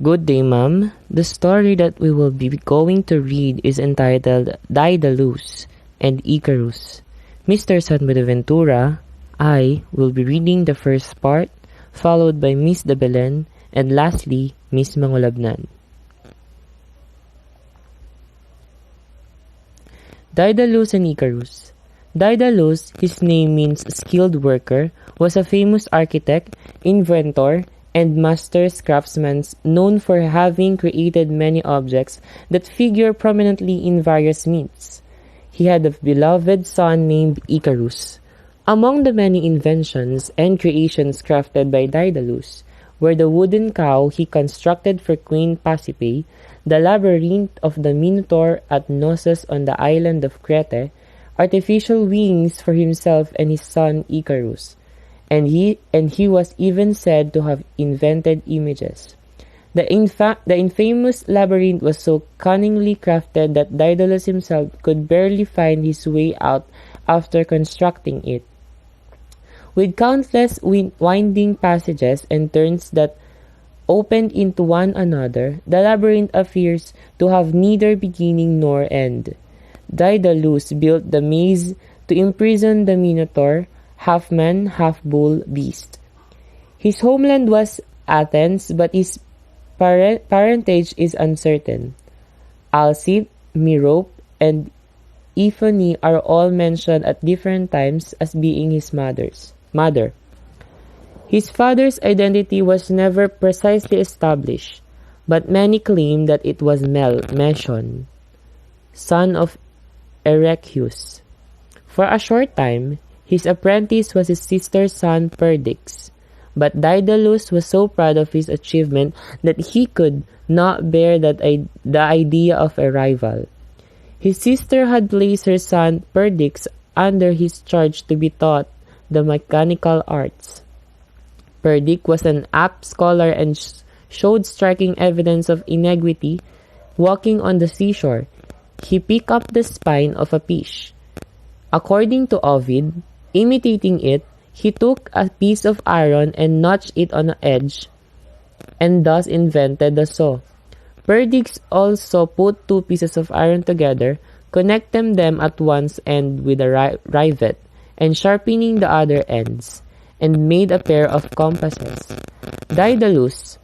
Good day, ma'am. The story that we will be going to read is entitled Daedalus and Icarus. Mr. San Buenaventura, I will be reading the first part, followed by Miss de Belen, and lastly, Miss Mangulabnan. Daedalus and Icarus. Daedalus, his name means skilled worker, was a famous architect, inventor, and master craftsman known for having created many objects that figure prominently in various myths. He had a beloved son named Icarus. Among the many inventions and creations crafted by Daedalus were the wooden cow he constructed for Queen Pasiphae, the labyrinth of the Minotaur at Knossos on the island of Crete, artificial wings for himself and his son Icarus, and he was even said to have invented images. The infamous labyrinth was so cunningly crafted that Daedalus himself could barely find his way out after constructing it. With countless winding passages and turns that opened into one another, the labyrinth appears to have neither beginning nor end. Daedalus built the maze to imprison the Minotaur, half-man, half-bull beast. His homeland was Athens, but his parentage is uncertain. Alcip, Merope, and Iphone are all mentioned at different times as being his mother. His father's identity was never precisely established, but many claim that it was Meson, son of Erechtheus. For a short time, his apprentice was his sister's son Perdix, but Daedalus was so proud of his achievement that he could not bear the idea of a rival. His sister had placed her son Perdix under his charge to be taught the mechanical arts. Perdix was an apt scholar and showed striking evidence of ingenuity. Walking on the seashore, he picked up the spine of a fish. According to Ovid, imitating it, he took a piece of iron and notched it on an edge, and thus invented the saw. Perdix also put two pieces of iron together, connecting them at one end with a rivet, and sharpening the other ends, and made a pair of compasses. Daedalus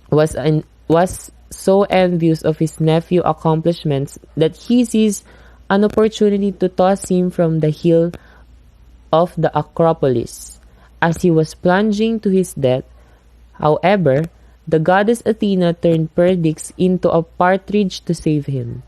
was so envious of his nephew's accomplishments that he seized an opportunity to toss him from the hill of the Acropolis. As he was plunging to his death, however, the goddess Athena turned Perdix into a partridge to save him.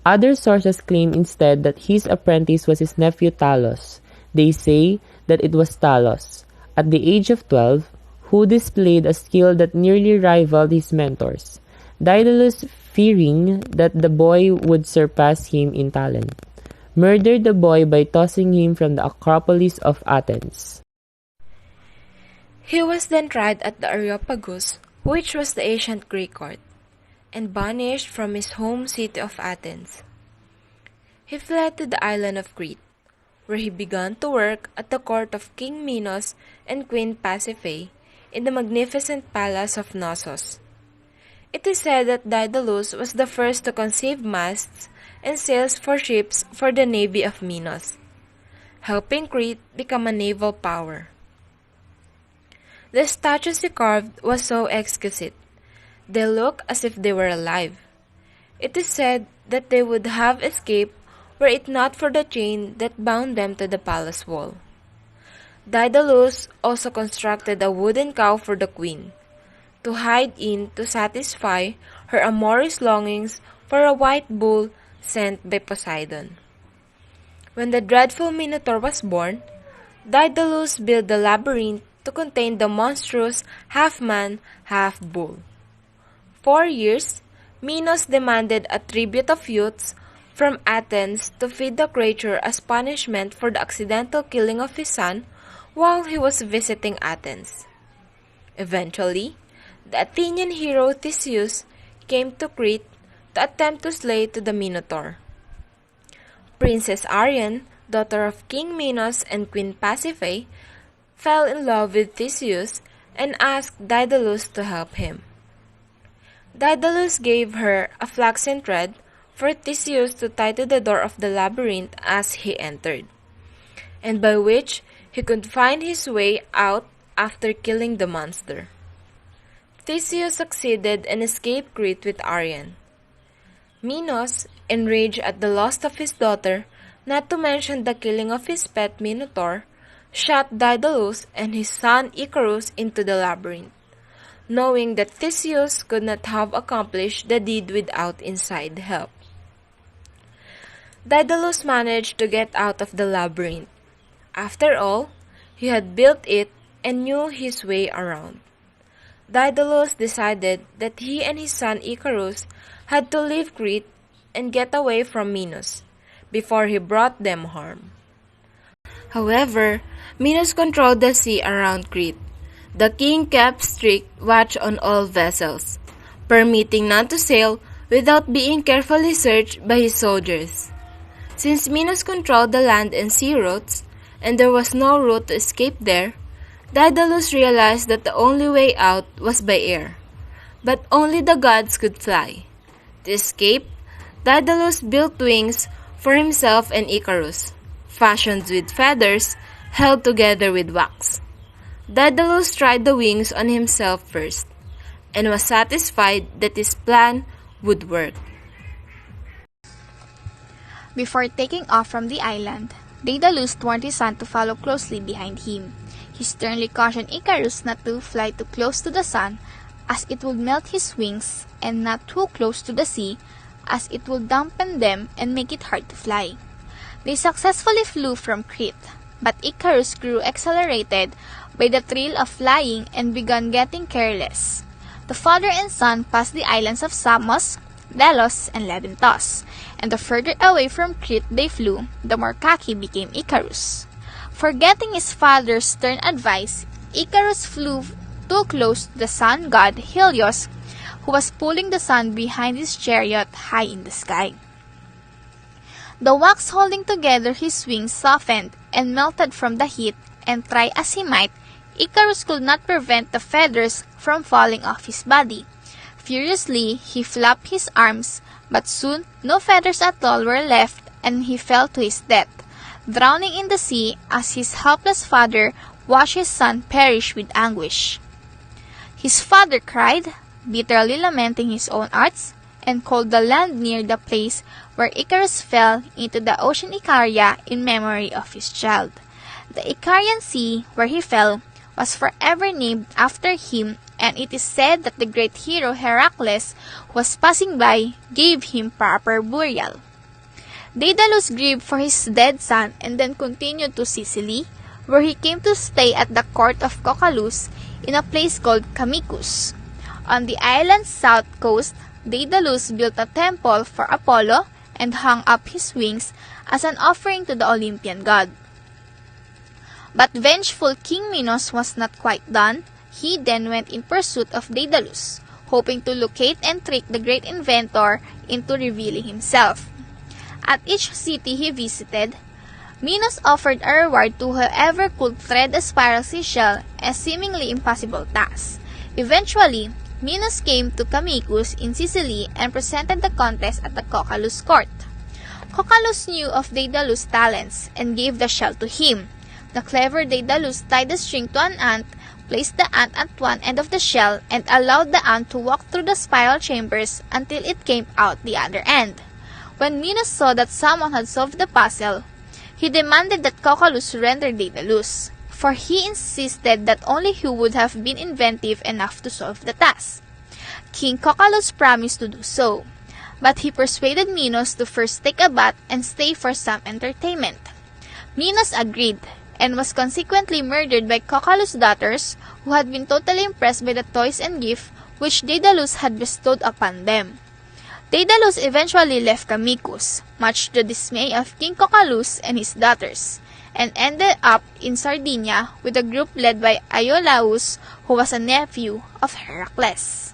Other sources claim instead that his apprentice was his nephew Talos. They say that it was Talos, at the age of 12, who displayed a skill that nearly rivaled his mentor's. Daedalus, fearing that the boy would surpass him in talent, murdered the boy by tossing him from the Acropolis of Athens. He was then tried at the Areopagus, which was the ancient Greek court, and banished from his home city of Athens. He fled to the island of Crete, where he began to work at the court of King Minos and Queen Pasiphae in the magnificent palace of Knossos. It is said that Daedalus was the first to conceive masts and sails for ships for the navy of Minos, helping Crete become a naval power. The statues he carved was so exquisite. They looked as if they were alive. It is said that they would have escaped were it not for the chain that bound them to the palace wall. Daedalus also constructed a wooden cow for the queen, to hide in to satisfy her amorous longings for a white bull sent by Poseidon. When the dreadful Minotaur was born, Daedalus built the labyrinth to contain the monstrous half-man, half-bull. 4 years, Minos demanded a tribute of youths from Athens to feed the creature as punishment for the accidental killing of his son while he was visiting Athens. Eventually, the Athenian hero Theseus came to Crete to attempt to slay the Minotaur. Princess Ariane, daughter of King Minos and Queen Pasiphae, fell in love with Theseus and asked Daedalus to help him. Daedalus gave her a flaxen thread for Theseus to tie to the door of the labyrinth as he entered, and by which he could find his way out after killing the monster. Theseus succeeded and escaped Crete with Arion. Minos, enraged at the loss of his daughter, not to mention the killing of his pet Minotaur, shot Daedalus and his son Icarus into the labyrinth, knowing that Theseus could not have accomplished the deed without inside help. Daedalus managed to get out of the labyrinth. After all, he had built it and knew his way around. Daedalus decided that he and his son Icarus had to leave Crete and get away from Minos before he brought them harm. However, Minos controlled the sea around Crete. The king kept strict watch on all vessels, permitting none to sail without being carefully searched by his soldiers. Since Minos controlled the land and sea routes, and there was no route to escape there, Daedalus realized that the only way out was by air. But only the gods could fly. To escape, Daedalus built wings for himself and Icarus, fashioned with feathers held together with wax. Daedalus tried the wings on himself first, and was satisfied that his plan would work. Before taking off from the island, Daedalus warned his son to follow closely behind him. He sternly cautioned Icarus not to fly too close to the sun, as it would melt his wings, and not too close to the sea, as it would dampen them and make it hard to fly. They successfully flew from Crete, but Icarus grew exhilarated by the thrill of flying and began getting careless. The father and son passed the islands of Samos, Delos, and Levantos, and the further away from Crete they flew, the more cocky became Icarus. Forgetting his father's stern advice, Icarus flew too close to the sun god Helios, who was pulling the sun behind his chariot high in the sky. The wax holding together his wings softened and melted from the heat, and try as he might, Icarus could not prevent the feathers from falling off his body. Furiously, he flapped his arms, but soon no feathers at all were left, and he fell to his death, drowning in the sea as his helpless father watched his son perish with anguish. His father cried, bitterly lamenting his own arts, and called the land near the place where Icarus fell into the ocean Icaria in memory of his child. The Icarian Sea, where he fell, was forever named after him, and it is said that the great hero Heracles, who was passing by, gave him proper burial. Daedalus grieved for his dead son and then continued to Sicily, where he came to stay at the court of Cocalus in a place called Camicus. On the island's south coast, Daedalus built a temple for Apollo and hung up his wings as an offering to the Olympian god. But vengeful King Minos was not quite done. He then went in pursuit of Daedalus, hoping to locate and trick the great inventor into revealing himself. At each city he visited, Minos offered a reward to whoever could thread a spiral seashell, a seemingly impossible task. Eventually, Minos came to Camicus in Sicily and presented the contest at the Cocalus court. Cocalus knew of Daedalus' talents and gave the shell to him. The clever Daedalus tied the string to an ant, placed the ant at one end of the shell, and allowed the ant to walk through the spiral chambers until it came out the other end. When Minos saw that someone had solved the puzzle, he demanded that Cocalus surrender Daedalus, for he insisted that only he would have been inventive enough to solve the task. King Cocalus promised to do so, but he persuaded Minos to first take a bath and stay for some entertainment. Minos agreed, and was consequently murdered by Cocalus' daughters, who had been totally impressed by the toys and gifts which Daedalus had bestowed upon them. Daedalus eventually left Camicus, much to the dismay of King Cocalus and his daughters, and ended up in Sardinia with a group led by Iolaus, who was a nephew of Heracles.